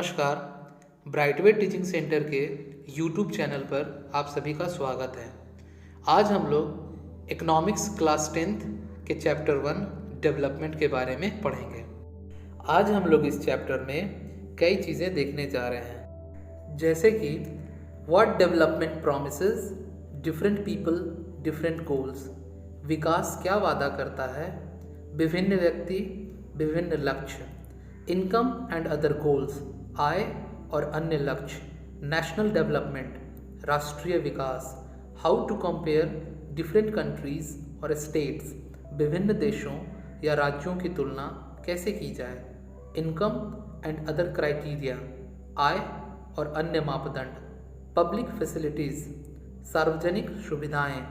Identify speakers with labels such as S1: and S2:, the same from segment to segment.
S1: नमस्कार। ब्राइटवे teaching centre के YouTube channel पर आप सभी का स्वागत है। आज हम लोग इकोनॉमिक्स क्लास 10th के चैप्टर 1 डेवलपमेंट के बारे में पढ़ेंगे। आज हम लोग इस चैप्टर में कई चीज़ें देखने जा रहे हैं, जैसे कि what development promises, different people, different goals. विकास क्या वादा करता है, विभिन्न व्यक्ति, विभिन्न लक्ष्य। इनकम एंड अदर गोल्स, आय और अन्य लक्ष्य। नेशनल डेवलपमेंट, राष्ट्रीय विकास। How to compare different countries और स्टेट्स, विभिन्न देशों या राज्यों की तुलना कैसे की जाए। इनकम एंड अदर क्राइटेरिया, आय और अन्य मापदंड। पब्लिक फैसिलिटीज, सार्वजनिक सुविधाएं।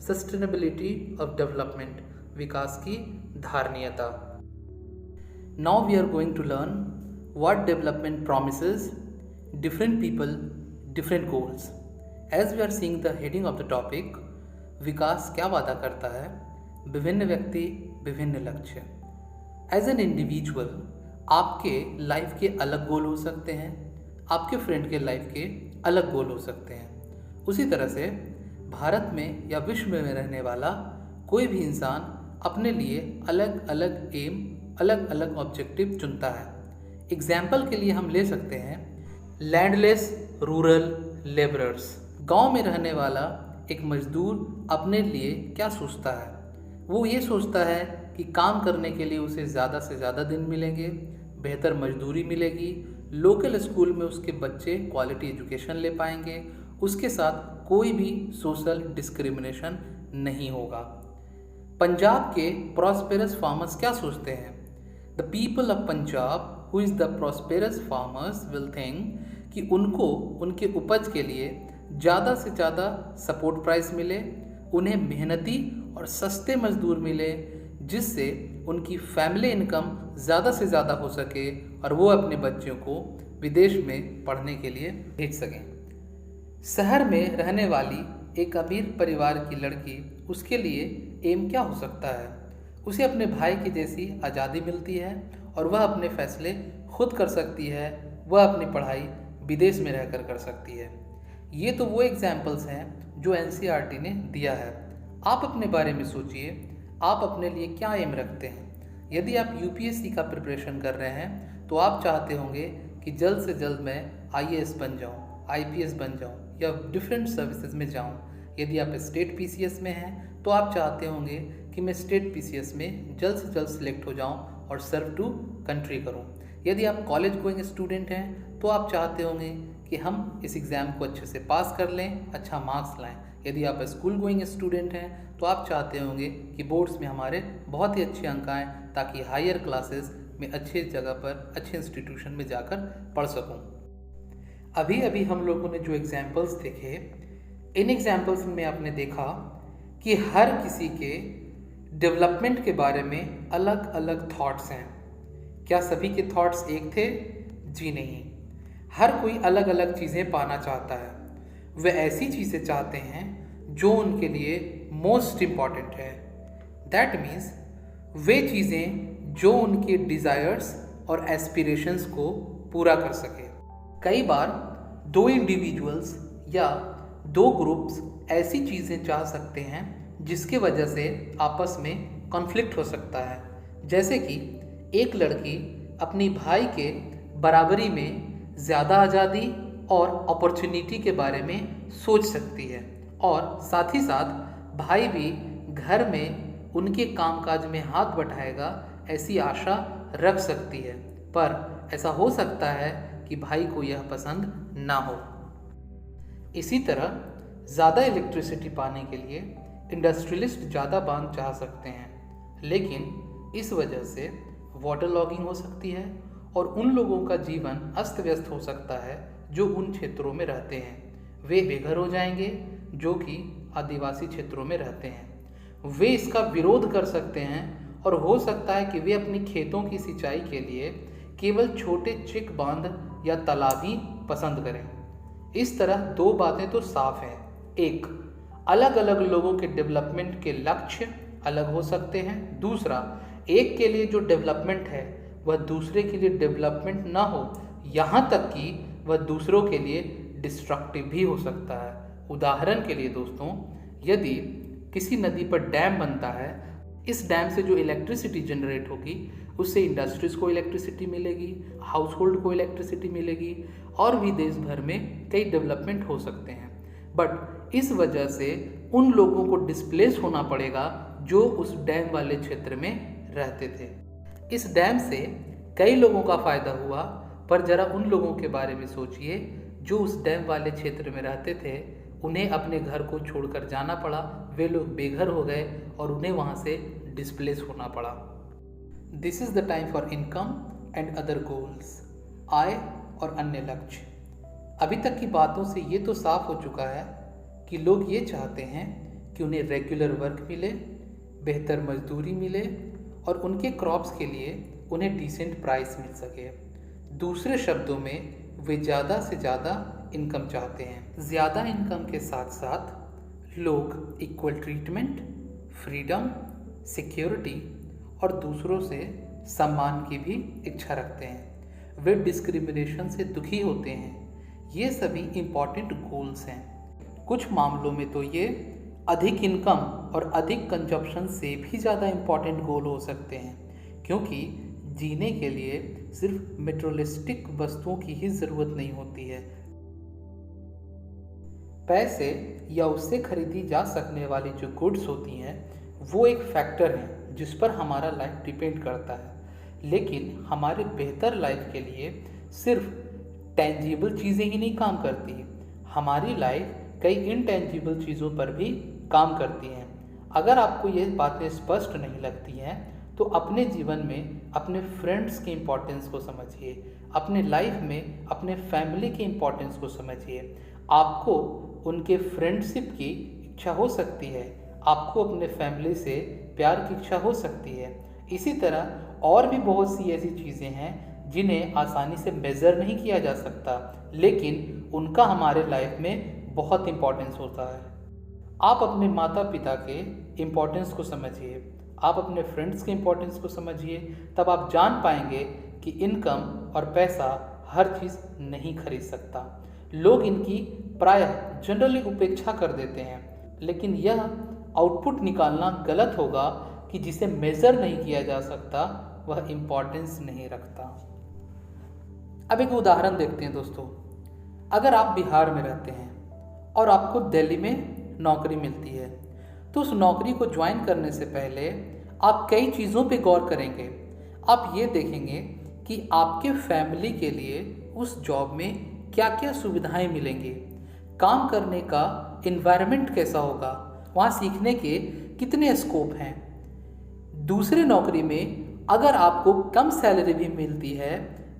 S1: सस्टेनेबिलिटी ऑफ डेवलपमेंट, विकास की धारणीयता। Now we are going to learn what development promises, different people, different goals. As we are seeing the heading of the topic, विकास क्या वादा करता है, विभिन्न व्यक्ति, विभिन्न लक्ष्य। As an individual, आपके लाइफ के अलग गोल हो सकते हैं, आपके फ्रेंड के लाइफ के अलग गोल हो सकते हैं। उसी तरह से भारत में या विश्व में रहने वाला कोई भी इंसान अपने लिए अलग अलग एम, अलग अलग ऑब्जेक्टिव चुनता है। एग्जाम्पल के लिए हम ले सकते हैं लैंडलेस रूरल लेबरर्स। गांव में रहने वाला एक मजदूर अपने लिए क्या सोचता है? वो ये सोचता है कि काम करने के लिए उसे ज़्यादा से ज़्यादा दिन मिलेंगे, बेहतर मजदूरी मिलेगी, लोकल स्कूल में उसके बच्चे क्वालिटी एजुकेशन ले पाएंगे, उसके साथ कोई भी सोशल डिस्क्रिमिनेशन नहीं होगा। पंजाब के प्रॉस्पेरस फार्मर्स क्या सोचते हैं? The people of Punjab who is the prosperous farmers will think कि उनको उनके उपज के लिए ज़्यादा से ज़्यादा सपोर्ट प्राइस मिले, उन्हें मेहनती और सस्ते मजदूर मिले, जिससे उनकी फैमिली इनकम ज़्यादा से ज़्यादा हो सके और वो अपने बच्चों को विदेश में पढ़ने के लिए भेज सकें। शहर में रहने वाली एक अमीर परिवार की लड़की, उसके लिए एम क्या हो सकता है? उसे अपने भाई की जैसी आज़ादी मिलती है और वह अपने फैसले खुद कर सकती है, वह अपनी पढ़ाई विदेश में रहकर कर सकती है। ये तो वो एग्जाम्पल्स हैं जो एनसीईआरटी ने दिया है। आप अपने बारे में सोचिए, आप अपने लिए क्या एम रखते हैं? यदि आप यूपीएससी का प्रिपरेशन कर रहे हैं तो आप चाहते होंगे कि जल्द से जल्द मैं आईएएस बन जाऊँ, आईपीएस बन जाऊँ या डिफरेंट सर्विसेज में जाऊँ। यदि आप स्टेट पीसीएस में हैं तो आप चाहते होंगे कि मैं स्टेट पीसीएस में जल्द से जल्द सिलेक्ट हो जाऊं और सर्व टू कंट्री करूं। यदि आप कॉलेज गोइंग स्टूडेंट हैं तो आप चाहते होंगे कि हम इस एग्ज़ाम को अच्छे से पास कर लें, अच्छा मार्क्स लाएं। यदि आप स्कूल गोइंग स्टूडेंट हैं तो आप चाहते होंगे कि बोर्ड्स में हमारे बहुत ही अच्छे अंक आएँ ताकि हायर क्लासेस में अच्छे जगह पर, अच्छे इंस्टीट्यूशन में जाकर पढ़ सकूँ। अभी अभी हम लोगों ने जो एग्जाम्पल्स देखे, इन एग्जाम्पल्स में आपने देखा कि हर किसी के डेवलपमेंट के बारे में अलग अलग थॉट्स हैं। क्या सभी के थॉट्स एक थे? जी नहीं। हर कोई अलग अलग चीज़ें पाना चाहता है। वे ऐसी चीज़ें चाहते हैं जो उनके लिए मोस्ट इम्पॉर्टेंट है। दैट मीन्स वे चीज़ें जो उनके डिज़ायर्स और एस्पिरेशंस को पूरा कर सके। कई बार दो इंडिविजुअल्स या दो ग्रुप्स ऐसी चीज़ें चाह सकते हैं जिसकी वजह से आपस में कॉन्फ्लिक्ट हो सकता है। जैसे कि एक लड़की अपनी भाई के बराबरी में ज़्यादा आज़ादी और अपॉर्चुनिटी के बारे में सोच सकती है और साथ ही साथ भाई भी घर में उनके कामकाज में हाथ बटाएगा ऐसी आशा रख सकती है। पर ऐसा हो सकता है कि भाई को यह पसंद ना हो। इसी तरह ज़्यादा इलेक्ट्रिसिटी पाने के लिए इंडस्ट्रियलिस्ट ज़्यादा बांध चाह सकते हैं, लेकिन इस वजह से वाटर लॉगिंग हो सकती है और उन लोगों का जीवन अस्त व्यस्त हो सकता है जो उन क्षेत्रों में रहते हैं। वे बेघर हो जाएंगे जो कि आदिवासी क्षेत्रों में रहते हैं। वे इसका विरोध कर सकते हैं और हो सकता है कि वे अपनी खेतों की सिंचाई के लिए केवल छोटे चिक बांध या तालाब ही पसंद करें। इस तरह दो बातें तो साफ हैं। एक, अलग अलग लोगों के डेवलपमेंट के लक्ष्य अलग हो सकते हैं। दूसरा, एक के लिए जो डेवलपमेंट है वह दूसरे के लिए डेवलपमेंट ना हो यहाँ तक कि वह दूसरों के लिए डिस्ट्रक्टिव भी हो सकता है। उदाहरण के लिए दोस्तों, यदि किसी नदी पर डैम बनता है, इस डैम से जो इलेक्ट्रिसिटी जनरेट होगी उससे इंडस्ट्रीज़ को इलेक्ट्रिसिटी मिलेगी, हाउस होल्ड को इलेक्ट्रिसिटी मिलेगी और भी देश भर में कई डेवलपमेंट हो सकते हैं। बट इस वजह से उन लोगों को डिस्प्लेस होना पड़ेगा जो उस डैम वाले क्षेत्र में रहते थे। इस डैम से कई लोगों का फ़ायदा हुआ, पर ज़रा उन लोगों के बारे में सोचिए जो उस डैम वाले क्षेत्र में रहते थे। उन्हें अपने घर को छोड़कर जाना पड़ा, वे लोग बेघर हो गए और उन्हें वहाँ से डिस्प्लेस होना पड़ा। This is the time for income and other goals, आय और अन्य लक्ष्य। अभी तक की बातों से ये तो साफ हो चुका है कि लोग ये चाहते हैं कि उन्हें रेगुलर वर्क मिले, बेहतर मजदूरी मिले और उनके क्रॉप्स के लिए उन्हें डिसेंट प्राइस मिल सके। दूसरे शब्दों में वे ज़्यादा से ज़्यादा इनकम चाहते हैं। ज़्यादा इनकम के साथ साथ लोग इक्वल ट्रीटमेंट, फ्रीडम, सिक्योरिटी और दूसरों से सम्मान की भी इच्छा रखते हैं। वे डिस्क्रिमिनेशन से दुखी होते हैं। ये सभी इम्पॉर्टेंट गोल्स हैं। कुछ मामलों में तो ये अधिक इनकम और अधिक कंजप्शन से भी ज़्यादा इम्पॉर्टेंट गोल हो सकते हैं, क्योंकि जीने के लिए सिर्फ मेटेरियलिस्टिक वस्तुओं की ही ज़रूरत नहीं होती है। पैसे या उससे खरीदी जा सकने वाली जो गुड्स होती हैं वो एक फैक्टर है जिस पर हमारा लाइफ डिपेंड करता है, लेकिन हमारे बेहतर लाइफ के लिए सिर्फ टेंजिबल चीज़ें ही नहीं काम करती। हमारी लाइफ कई इनटेंजिबल चीज़ों पर भी काम करती हैं। अगर आपको ये बातें स्पष्ट नहीं लगती हैं तो अपने जीवन में अपने फ्रेंड्स की इम्पोर्टेंस को समझिए, अपने लाइफ में अपने फैमिली की इम्पोर्टेंस को समझिए। आपको उनके फ्रेंडशिप की इच्छा हो सकती है, आपको अपने फैमिली से प्यार की इच्छा हो सकती है। इसी तरह और भी बहुत सी ऐसी चीज़ें हैं जिन्हें आसानी से मेज़र नहीं किया जा सकता, लेकिन उनका हमारे लाइफ में बहुत इम्पोर्टेंस होता है। आप अपने माता पिता के इम्पोर्टेंस को समझिए, आप अपने फ्रेंड्स के इम्पोर्टेंस को समझिए, तब आप जान पाएंगे कि इनकम और पैसा हर चीज़ नहीं खरीद सकता। लोग इनकी प्रायः जनरली उपेक्षा कर देते हैं, लेकिन यह आउटपुट निकालना गलत होगा कि जिसे मेज़र नहीं किया जा सकता वह इम्पोर्टेंस नहीं रखता। अब एक उदाहरण देखते हैं दोस्तों। अगर आप बिहार में रहते हैं और आपको दिल्ली में नौकरी मिलती है, तो उस नौकरी को ज्वाइन करने से पहले आप कई चीज़ों पे गौर करेंगे। आप ये देखेंगे कि आपके फैमिली के लिए उस जॉब में क्या क्या सुविधाएं मिलेंगी, काम करने का इन्वायरमेंट कैसा होगा, वहाँ सीखने के कितने स्कोप हैं। दूसरी नौकरी में अगर आपको कम सैलरी भी मिलती है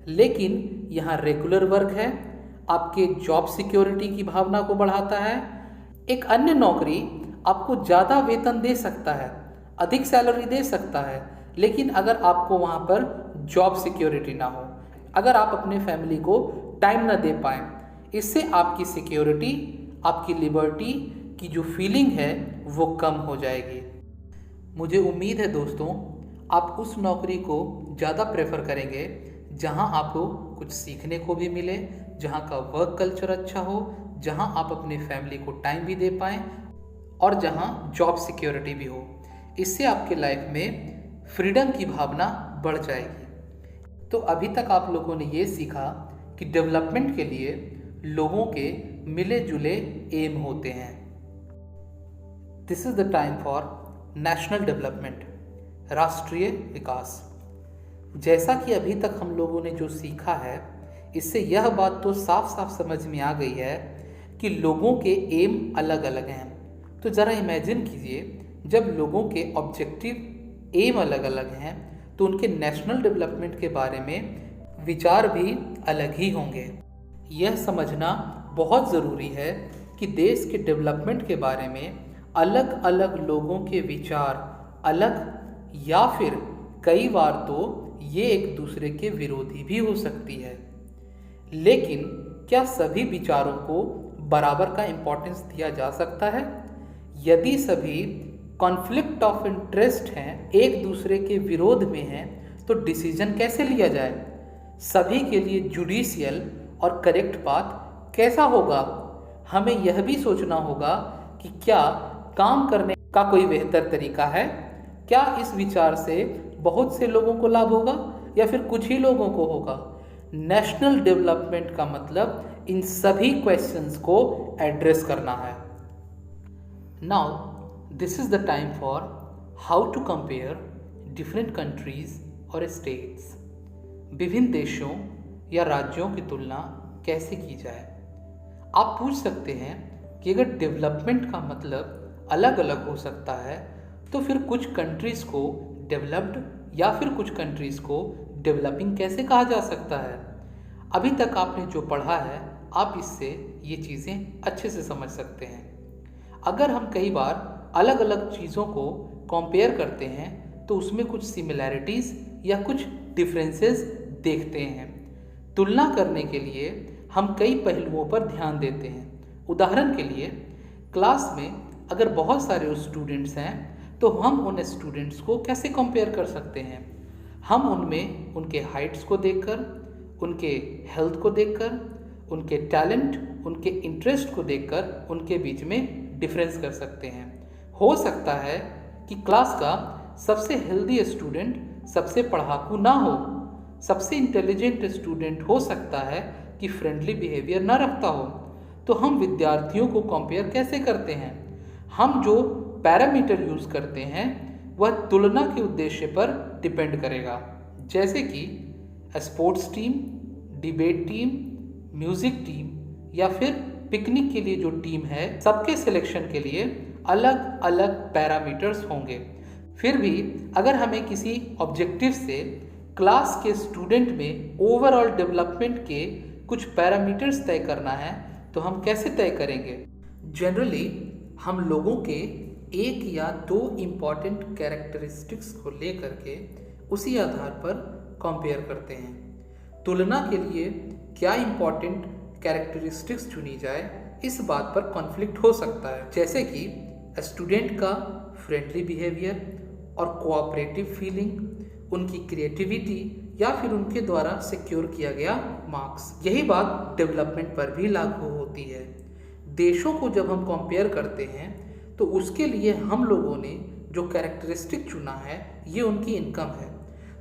S1: लेकिन यहाँ रेगुलर वर्क है, आपके जॉब सिक्योरिटी की भावना को बढ़ाता है। एक अन्य नौकरी आपको ज़्यादा वेतन दे सकता है, अधिक सैलरी दे सकता है, लेकिन अगर आपको वहाँ पर जॉब सिक्योरिटी ना हो, अगर आप अपने फैमिली को टाइम ना दे पाएँ, इससे आपकी सिक्योरिटी, आपकी लिबर्टी की जो फीलिंग है वो कम हो जाएगी। मुझे उम्मीद है दोस्तों आप उस नौकरी को ज़्यादा प्रेफर करेंगे जहां आपको कुछ सीखने को भी मिले, जहां का वर्क कल्चर अच्छा हो, जहां आप अपने फैमिली को टाइम भी दे पाएँ और जहां जॉब सिक्योरिटी भी हो। इससे आपके लाइफ में फ्रीडम की भावना बढ़ जाएगी। तो अभी तक आप लोगों ने ये सीखा कि डेवलपमेंट के लिए लोगों के मिले जुले एम होते हैं। This is the time for national development, राष्ट्रीय विकास। जैसा कि अभी तक हम लोगों ने जो सीखा है, इससे यह बात तो साफ साफ समझ में आ गई है कि लोगों के एम अलग अलग हैं। तो ज़रा इमेजिन कीजिए, जब लोगों के ऑब्जेक्टिव एम अलग अलग हैं तो उनके नेशनल डेवलपमेंट के बारे में विचार भी अलग ही होंगे। यह समझना बहुत ज़रूरी है कि देश के डेवलपमेंट के बारे में अलग अलग लोगों के विचार अलग या फिर कई बार तो ये एक दूसरे के विरोधी भी हो सकती है। लेकिन क्या सभी विचारों को बराबर का इम्पोर्टेंस दिया जा सकता है? यदि सभी कॉन्फ्लिक्ट ऑफ इंटरेस्ट हैं, एक दूसरे के विरोध में हैं, तो डिसीजन कैसे लिया जाए? सभी के लिए जुडिशियल और करेक्ट पाथ कैसा होगा? हमें यह भी सोचना होगा कि क्या काम करने का कोई बेहतर तरीका है? क्या इस विचार से बहुत से लोगों को लाभ होगा या फिर कुछ ही लोगों को होगा? नेशनल डेवलपमेंट का मतलब इन सभी क्वेश्चंस को एड्रेस करना है। Now this is the time for how to compare different countries और स्टेट्स। विभिन्न देशों या राज्यों की तुलना कैसे की जाए? आप पूछ सकते हैं कि अगर डेवलपमेंट का मतलब अलग अलग हो सकता है तो फिर कुछ कंट्रीज़ को डेवलप्ड या फिर कुछ कंट्रीज़ को डेवलपिंग कैसे कहा जा सकता है? अभी तक आपने जो पढ़ा है आप इससे ये चीज़ें अच्छे से समझ सकते हैं। अगर हम कई बार अलग अलग चीज़ों को कंपेयर करते हैं तो उसमें कुछ सिमिलैरिटीज़ या कुछ डिफरेंसेस देखते हैं। तुलना करने के लिए हम कई पहलुओं पर ध्यान देते हैं। उदाहरण के लिए क्लास में अगर बहुत सारे स्टूडेंट्स हैं तो हम उन स्टूडेंट्स को कैसे कंपेयर कर सकते हैं? हम उनमें उनके हाइट्स को देखकर, उनके हेल्थ को देखकर, उनके टैलेंट, उनके इंटरेस्ट को देखकर उनके बीच में डिफरेंस कर सकते हैं। हो सकता है कि क्लास का सबसे हेल्दी स्टूडेंट सबसे पढ़ाकू ना हो, सबसे इंटेलिजेंट स्टूडेंट हो सकता है कि फ्रेंडली बिहेवियर ना रखता हो। तो हम विद्यार्थियों को कंपेयर कैसे करते हैं? हम जो पैरामीटर यूज़ करते हैं वह तुलना के उद्देश्य पर डिपेंड करेगा। जैसे कि sports team, debate team, music team या फिर पिकनिक के लिए जो टीम है, सबके सिलेक्शन के लिए अलग अलग पैरामीटर्स होंगे। फिर भी अगर हमें किसी ऑब्जेक्टिव से क्लास के स्टूडेंट में ओवरऑल डेवलपमेंट के कुछ पैरामीटर्स तय करना है तो हम कैसे तय करेंगे? जनरली हम लोगों के एक या दो इम्पॉर्टेंट कैरेक्टरिस्टिक्स को लेकर के उसी आधार पर कंपेयर करते हैं। तुलना के लिए क्या इम्पॉर्टेंट कैरेक्टरिस्टिक्स चुनी जाए इस बात पर कॉन्फ्लिक्ट हो सकता है, जैसे कि स्टूडेंट का फ्रेंडली बिहेवियर और कोऑपरेटिव फीलिंग, उनकी क्रिएटिविटी या फिर उनके द्वारा सिक्योर किया गया मार्क्स। यही बात डेवलपमेंट पर भी लागू होती है। देशों को जब हम कंपेयर करते हैं तो उसके लिए हम लोगों ने जो कैरेक्टरिस्टिक चुना है ये उनकी इनकम है।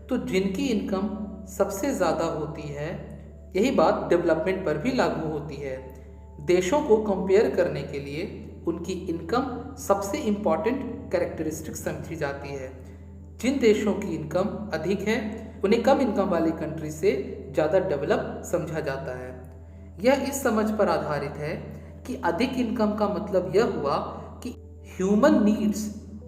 S1: तो जिनकी इनकम सबसे ज़्यादा होती है, यही बात डेवलपमेंट पर भी लागू होती है। देशों को कंपेयर करने के लिए उनकी इनकम सबसे इम्पॉर्टेंट कैरेक्टरिस्टिक समझी जाती है। जिन देशों की इनकम अधिक है उन्हें कम इनकम वाली कंट्री से ज़्यादा डेवलप समझा जाता है। यह इस समझ पर आधारित है कि अधिक इनकम का मतलब यह हुआ कि ह्यूमन नीड्स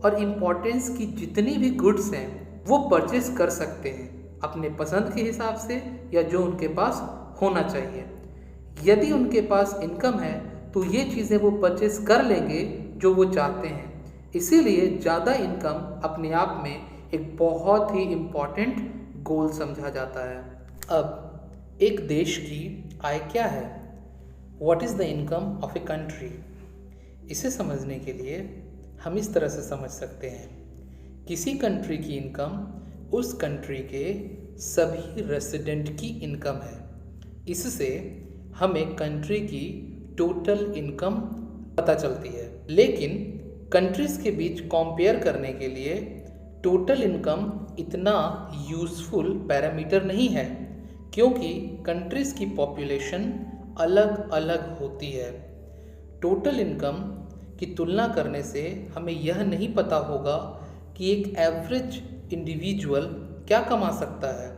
S1: और इम्पोर्टेंस की जितनी भी गुड्स हैं वो परचेज कर सकते हैं अपने पसंद के हिसाब से या जो उनके पास होना चाहिए। यदि उनके पास इनकम है तो ये चीज़ें वो परचेज कर लेंगे जो वो चाहते हैं। इसीलिए ज़्यादा इनकम अपने आप में एक बहुत ही इम्पॉर्टेंट गोल समझा जाता है। अब एक देश की आय क्या है? What is the income of a country? इसे समझने के लिए हम इस तरह से समझ सकते हैं, किसी कंट्री की इनकम उस कंट्री के सभी रेसिडेंट की इनकम है। इससे हमें कंट्री की टोटल इनकम पता चलती है। लेकिन कंट्रीज़ के बीच कंपेयर करने के लिए टोटल इनकम इतना यूज़फुल पैरामीटर नहीं है, क्योंकि कंट्रीज़ की पॉपुलेशन अलग अलग होती है। टोटल इनकम की तुलना करने से हमें यह नहीं पता होगा कि एक एवरेज इंडिविजुअल क्या कमा सकता है।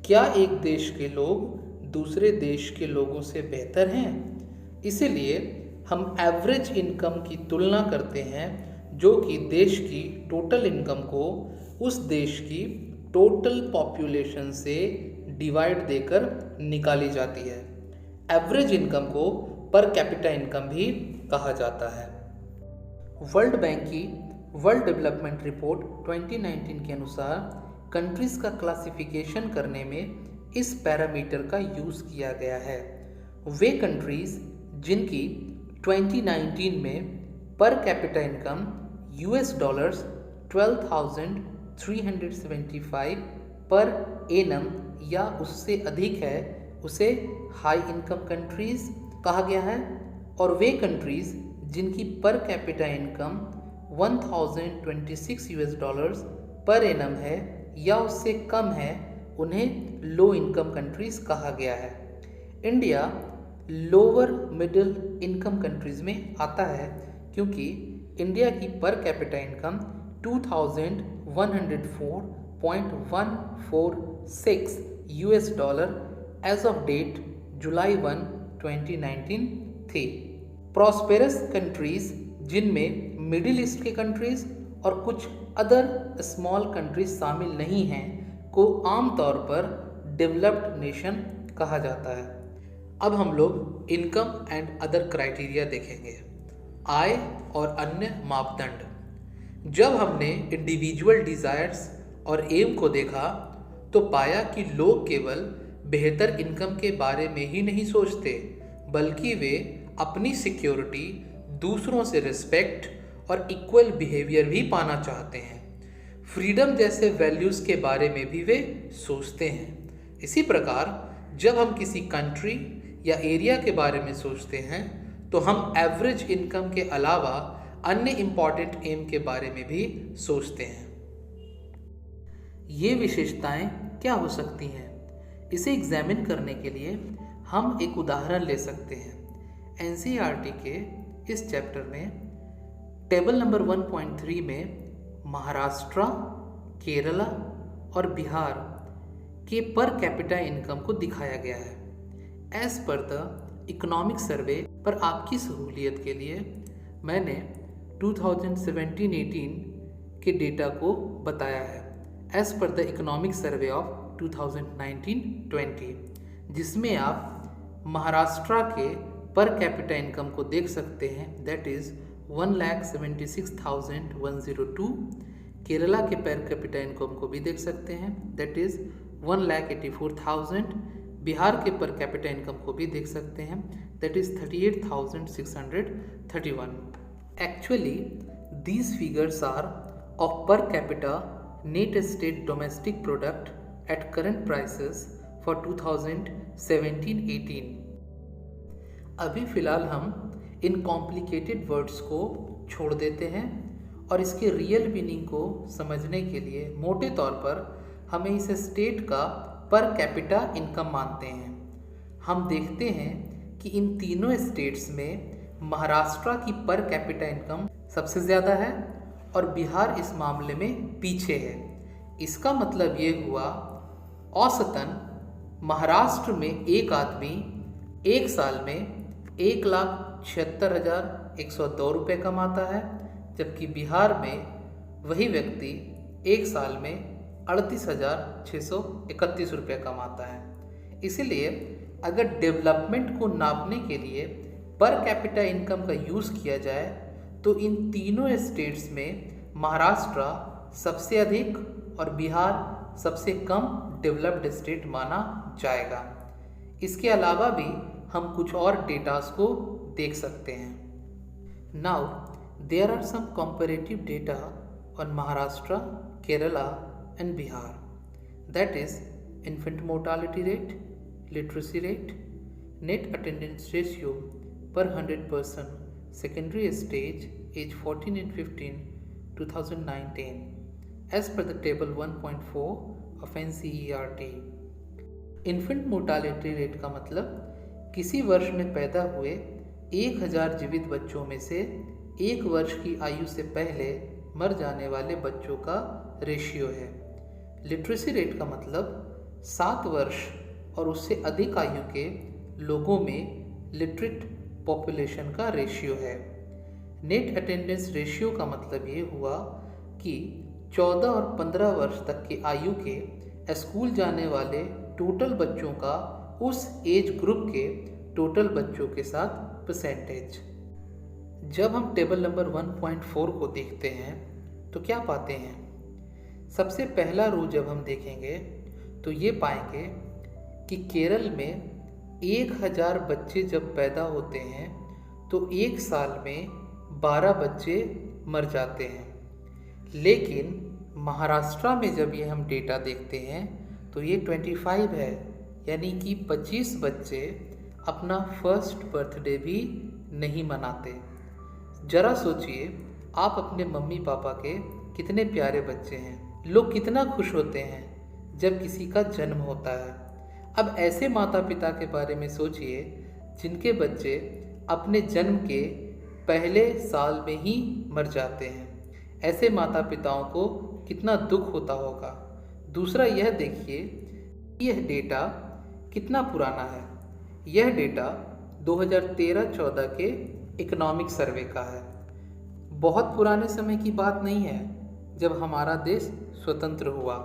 S1: क्या एक देश के लोग दूसरे देश के लोगों से बेहतर हैं? इसीलिए हम एवरेज इनकम की तुलना करते हैं, जो कि देश की टोटल इनकम को उस देश की टोटल पॉपुलेशन से डिवाइड देकर निकाली जाती है। एवरेज इनकम को पर कैपिटा इनकम भी कहा जाता है। वर्ल्ड बैंक की वर्ल्ड डेवलपमेंट रिपोर्ट 2019 के अनुसार कंट्रीज़ का क्लासिफिकेशन करने में इस पैरामीटर का यूज़ किया गया है। वे कंट्रीज़ जिनकी 2019 में पर कैपिटा इनकम $12,375 पर एनम या उससे अधिक है उसे हाई इनकम कंट्रीज़ कहा गया है, और वे कंट्रीज़ जिनकी पर capita income 1026 US dollars per annum है या उससे कम है उन्हें लो इनकम कंट्रीज़ कहा गया है। India lower middle income countries में आता है क्योंकि इंडिया की per capita income 2104.146 US dollar as of date July 1, 2019 थी। प्रॉस्पेरस कंट्रीज़ जिनमें मिडिल ईस्ट के कंट्रीज़ और कुछ अदर स्मॉल कंट्रीज शामिल नहीं हैं को आमतौर पर डेवलप्ड नेशन कहा जाता है। अब हम लोग इनकम एंड अदर क्राइटेरिया देखेंगे। आय और अन्य मापदंड। जब हमने इंडिविजुअल डिज़ायर्स और एम को देखा तो पाया कि लोग केवल बेहतर इनकम के बारे में ही नहीं सोचते, बल्कि वे अपनी सिक्योरिटी, दूसरों से रिस्पेक्ट और इक्वल बिहेवियर भी पाना चाहते हैं। फ्रीडम जैसे वैल्यूज़ के बारे में भी वे सोचते हैं। इसी प्रकार जब हम किसी कंट्री या एरिया के बारे में सोचते हैं तो हम एवरेज इनकम के अलावा अन्य इम्पॉर्टेंट एम के बारे में भी सोचते हैं। ये विशेषताएं क्या हो सकती हैं? इसे एग्जामिन करने के लिए हम एक उदाहरण ले सकते हैं। एनसीईआरटी के इस चैप्टर में टेबल नंबर 1.3 में महाराष्ट्र, केरला और बिहार के पर कैपिटा इनकम को दिखाया गया है। As per the economic survey पर आपकी सहूलियत के लिए मैंने 2017-18 के डेटा को बताया है as per the economic survey of 2019-20, जिसमें आप महाराष्ट्र के पर कैपिटा इनकम को देख सकते हैं, दैट इज़ 1,76,102। केरला के पर कैपिटा इनकम को भी देख सकते हैं, दैट इज़ 1,84,000। बिहार के पर कैपिटा इनकम को भी देख सकते हैं, that is 38,631। Actually these figures are of per capita net state domestic product at current prices for 2017-18। अभी फ़िलहाल हम इन कॉम्प्लिकेटेड वर्ड्स को छोड़ देते हैं और इसके रियल मीनिंग को समझने के लिए मोटे तौर पर हमें इसे स्टेट का पर कैपिटा इनकम मानते हैं। हम देखते हैं कि इन तीनों स्टेट्स में महाराष्ट्र की पर कैपिटा इनकम सबसे ज़्यादा है और बिहार इस मामले में पीछे है। इसका मतलब ये हुआ औसतन महाराष्ट्र में एक आदमी एक साल में 1,76,102 रुपये कमाता है, जबकि बिहार में वही व्यक्ति एक साल में 38,631 रुपये कमाता है। इसलिए अगर डेवलपमेंट को नापने के लिए पर कैपिटा इनकम का यूज़ किया जाए तो इन तीनों स्टेट्स में महाराष्ट्र सबसे अधिक और बिहार सबसे कम डेवलप्ड स्टेट माना जाएगा। इसके अलावा भी हम कुछ और डेटास को देख सकते हैं। Now there are some comparative data on Maharashtra, Kerala and Bihar, that is infant mortality rate, literacy rate, net attendance ratio per 100% secondary stage age 14 and 15 2019 as per the table 1.4 of NCERT। Infant mortality rate का मतलब किसी वर्ष में पैदा हुए 1000 जीवित बच्चों में से 1 वर्ष की आयु से पहले मर जाने वाले बच्चों का रेशियो है। लिटरेसी रेट का मतलब 7 वर्ष और उससे अधिक आयु के लोगों में लिटरेट पॉपुलेशन का रेशियो है। नेट अटेंडेंस रेशियो का मतलब ये हुआ कि 14 और 15 वर्ष तक की आयु के स्कूल जाने वाले टोटल बच्चों का उस एज ग्रुप के टोटल बच्चों के साथ परसेंटेज। जब हम टेबल नंबर 1.4 को देखते हैं तो क्या पाते हैं? सबसे पहला रो जब हम देखेंगे तो ये पाएंगे कि केरल में 1000 बच्चे जब पैदा होते हैं तो एक साल में 12 बच्चे मर जाते हैं, लेकिन महाराष्ट्र में जब ये हम डेटा देखते हैं तो ये 25 है, यानी कि 25 बच्चे अपना फर्स्ट बर्थडे भी नहीं मनाते। ज़रा सोचिए, आप अपने मम्मी पापा के कितने प्यारे बच्चे हैं। लोग कितना खुश होते हैं जब किसी का जन्म होता है। अब ऐसे माता पिता के बारे में सोचिए जिनके बच्चे अपने जन्म के पहले साल में ही मर जाते हैं। ऐसे माता पिताओं को कितना दुख होता होगा। दूसरा यह देखिए, यह डेटा कितना पुराना है। यह डेटा 2013-14 के इकोनॉमिक सर्वे का है। बहुत पुराने समय की बात नहीं है जब हमारा देश स्वतंत्र हुआ।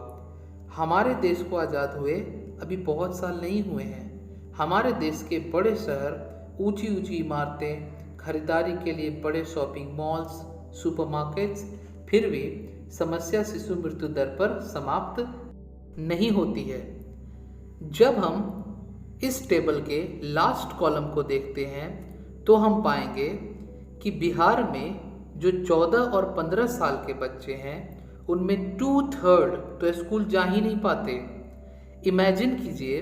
S1: हमारे देश को आज़ाद हुए अभी बहुत साल नहीं हुए हैं। हमारे देश के बड़े शहर, ऊंची ऊंची इमारतें, खरीदारी के लिए बड़े शॉपिंग मॉल्स, सुपरमार्केट्स, फिर भी समस्या शिशु मृत्यु दर पर समाप्त नहीं होती है। जब हम इस टेबल के लास्ट कॉलम को देखते हैं तो हम पाएंगे कि बिहार में जो 14 और 15 साल के बच्चे हैं उनमें 2/3 तो स्कूल जा ही नहीं पाते। इमेजिन कीजिए,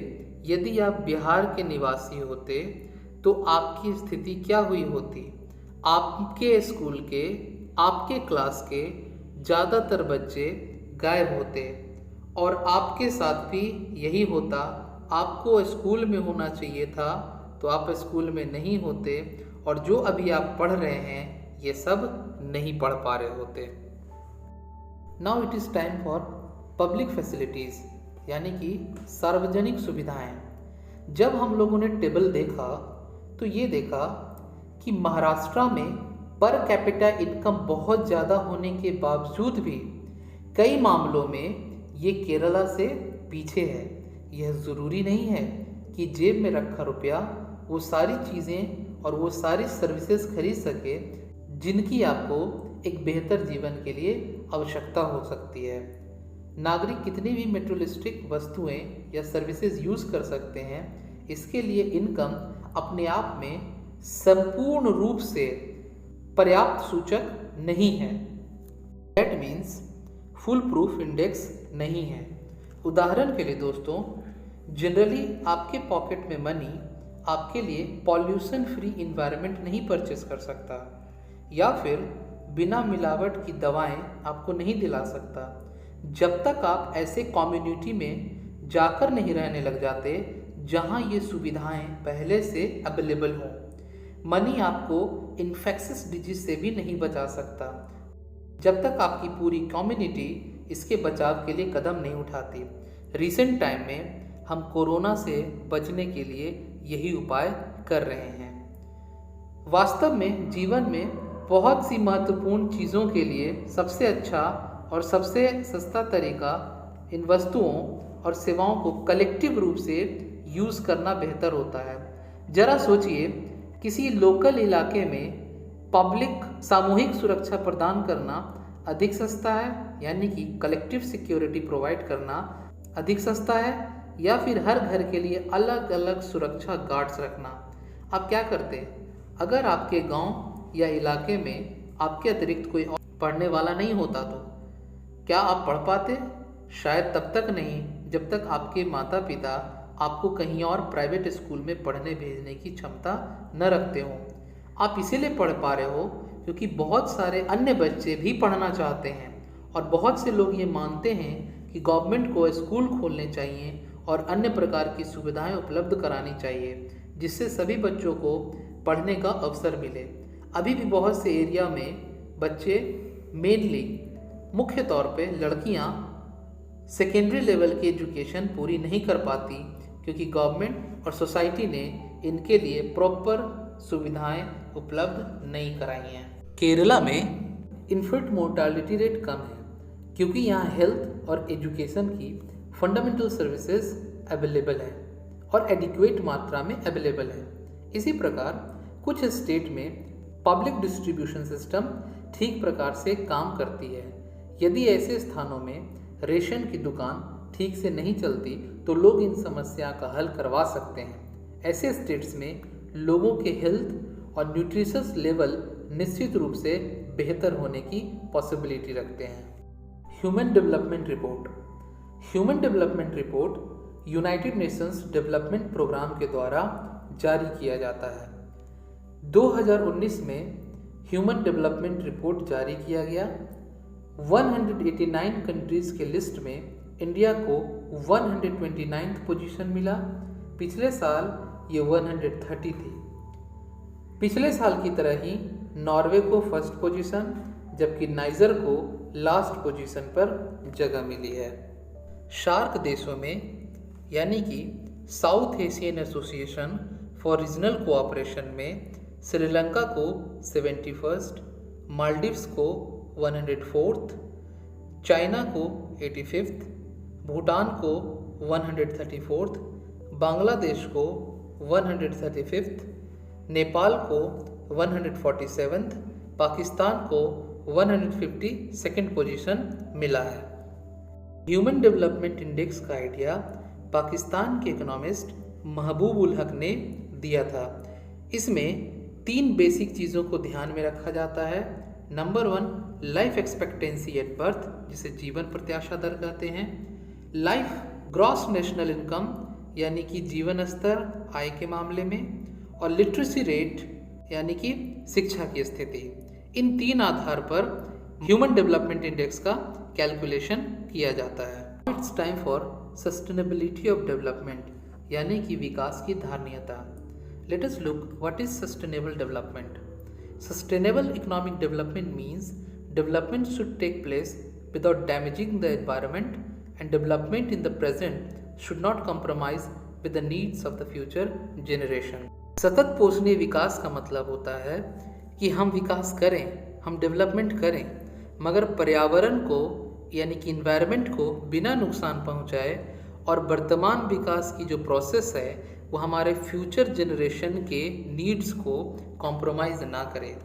S1: यदि आप बिहार के निवासी होते तो आपकी स्थिति क्या हुई होती। आपके स्कूल के, आपके क्लास के ज़्यादातर बच्चे गायब होते और आपके साथ भी यही होता। आपको स्कूल में होना चाहिए था तो आप स्कूल में नहीं होते और जो अभी आप पढ़ रहे हैं ये सब नहीं पढ़ पा रहे होते। Now it is time for public facilities, यानी कि सार्वजनिक सुविधाएं। जब हम लोगों ने टेबल देखा तो ये देखा कि महाराष्ट्र में पर कैपिटा इनकम बहुत ज़्यादा होने के बावजूद भी कई मामलों में ये केरला से पीछे है। यह ज़रूरी नहीं है कि जेब में रखा रुपया वो सारी चीज़ें और वो सारी सर्विसेज खरीद सके जिनकी आपको एक बेहतर जीवन के लिए आवश्यकता हो सकती है। नागरिक कितनी भी मेटेरियलिस्टिक वस्तुएं या सर्विसेज यूज़ कर सकते हैं, इसके लिए इनकम अपने आप में संपूर्ण रूप से पर्याप्त सूचक नहीं है। That means full proof index नहीं है। उदाहरण के लिए दोस्तों, जनरली आपके पॉकेट में मनी आपके लिए पॉल्यूशन फ्री इन्वायरमेंट नहीं परचेस कर सकता, या फिर बिना मिलावट की दवाएं आपको नहीं दिला सकता जब तक आप ऐसे कम्युनिटी में जाकर नहीं रहने लग जाते जहां ये सुविधाएं पहले से अवेलेबल हों। मनी आपको इन्फेक्शियस डिजीज से भी नहीं बचा सकता जब तक आपकी पूरी कम्युनिटी इसके बचाव के लिए कदम नहीं उठाती। रिसेंट टाइम में हम कोरोना से बचने के लिए यही उपाय कर रहे हैं। वास्तव में जीवन में बहुत सी महत्वपूर्ण चीज़ों के लिए सबसे अच्छा और सबसे सस्ता तरीका इन वस्तुओं और सेवाओं को कलेक्टिव रूप से यूज़ करना बेहतर होता है। ज़रा सोचिए, किसी लोकल इलाके में पब्लिक सामूहिक सुरक्षा प्रदान करना अधिक सस्ता है, यानी कि कलेक्टिव सिक्योरिटी प्रोवाइड करना अधिक सस्ता है, या फिर हर घर के लिए अलग अलग सुरक्षा गार्ड्स रखना। आप क्या करते अगर आपके गांव या इलाके में आपके अतिरिक्त कोई और पढ़ने वाला नहीं होता? तो क्या आप पढ़ पाते? शायद तब तक नहीं जब तक आपके माता पिता आपको कहीं और प्राइवेट स्कूल में पढ़ने भेजने की क्षमता न रखते हों। आप इसीलिए पढ़ पा रहे हो क्योंकि बहुत सारे अन्य बच्चे भी पढ़ना चाहते हैं और बहुत से लोग ये मानते हैं कि गवर्नमेंट को स्कूल खोलने चाहिए और अन्य प्रकार की सुविधाएं उपलब्ध करानी चाहिए जिससे सभी बच्चों को पढ़ने का अवसर मिले। अभी भी बहुत से एरिया में बच्चे, मेनली मुख्य तौर पे लड़कियां, सेकेंडरी लेवल की एजुकेशन पूरी नहीं कर पाती क्योंकि गवर्नमेंट और सोसाइटी ने इनके लिए प्रॉपर सुविधाएं उपलब्ध नहीं कराई हैं। केरला में इन्फेंट मोर्टालिटी रेट कम है क्योंकि यहाँ हेल्थ और एजुकेशन की फंडामेंटल सर्विसेज अवेलेबल है और एडिक्वेट मात्रा में अवेलेबल है। इसी प्रकार कुछ स्टेट में पब्लिक डिस्ट्रीब्यूशन सिस्टम ठीक प्रकार से काम करती है। यदि ऐसे स्थानों में रेशन की दुकान ठीक से नहीं चलती तो लोग इन समस्या का हल करवा सकते हैं। ऐसे स्टेट्स में लोगों के हेल्थ और न्यूट्रिशस लेवल निश्चित रूप से बेहतर होने की पॉसिबिलिटी रखते हैं। Human development report. Human development report United Nations development programme के द्वारा जारी किया जाता है। 2019 में ह्यूमन डेवलपमेंट रिपोर्ट जारी किया गया। 189 कंट्रीज के लिस्ट में इंडिया को 129th पोजीशन मिला। पिछले साल ये 130 थी। पिछले साल की तरह ही नॉर्वे को फर्स्ट पोजीशन जबकि नाइजर को लास्ट पोजीशन पर जगह मिली है। शार्क देशों में यानी कि south Asian association for regional cooperation में श्रीलंका को 71st, मालदीव्स को 104th, चाइना को 85th, भूटान को 134th, बांग्लादेश को 135th, नेपाल को 147th, पाकिस्तान को 152nd पोजीशन मिला है। ह्यूमन डेवलपमेंट इंडेक्स का आइडिया पाकिस्तान के इकोनॉमिस्ट महबूब उल हक ने दिया था। इसमें 3 बेसिक चीज़ों को ध्यान में रखा जाता है। Number 1 life expectancy at birth, जिसे जीवन प्रत्याशा दर कहते हैं। लाइफ ग्रॉस नेशनल इनकम यानी कि जीवन स्तर आय के मामले में, और लिटरेसी रेट यानी कि शिक्षा की स्थिति। इन 3 आधार पर ह्यूमन डेवलपमेंट इंडेक्स का कैलकुलेशन किया जाता है। It's time for sustainability of development यानी कि विकास की धारणीयता। Let us look what is sustainable development. Sustainable economic development means development should take place without damaging the environment and development in the present should not compromise with the needs of the future generation. सतत पोषणीय विकास का मतलब होता है कि हम विकास करें, हम डेवलपमेंट करें, मगर पर्यावरण को यानी कि इन्वायरमेंट को बिना नुकसान पहुंचाए, और वर्तमान विकास की जो प्रोसेस है वो हमारे फ्यूचर जनरेशन के नीड्स को कॉम्प्रोमाइज़ ना करे।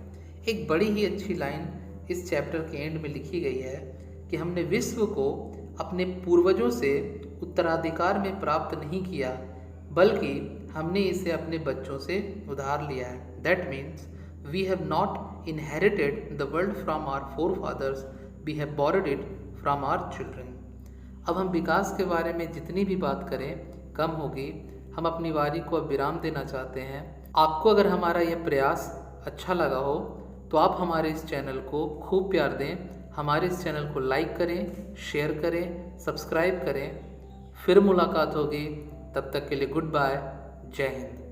S1: एक बड़ी ही अच्छी लाइन इस चैप्टर के एंड में लिखी गई है कि हमने विश्व को अपने पूर्वजों से उत्तराधिकार में प्राप्त नहीं किया, बल्कि हमने इसे अपने बच्चों से उधार लिया है। That means we have not inherited the world from our forefathers, we have borrowed it from our children. अब हम विकास के बारे में जितनी भी बात करें कम होगी। हम अपनी वारी को अब विराम देना चाहते हैं। आपको अगर हमारा यह प्रयास अच्छा लगा हो तो आप हमारे इस चैनल को खूब प्यार दें। हमारे इस चैनल को लाइक करें, शेयर करें, सब्सक्राइब करें। फिर मुलाकात होगी, तब तक के लिए गुड बाय, जय हिंद।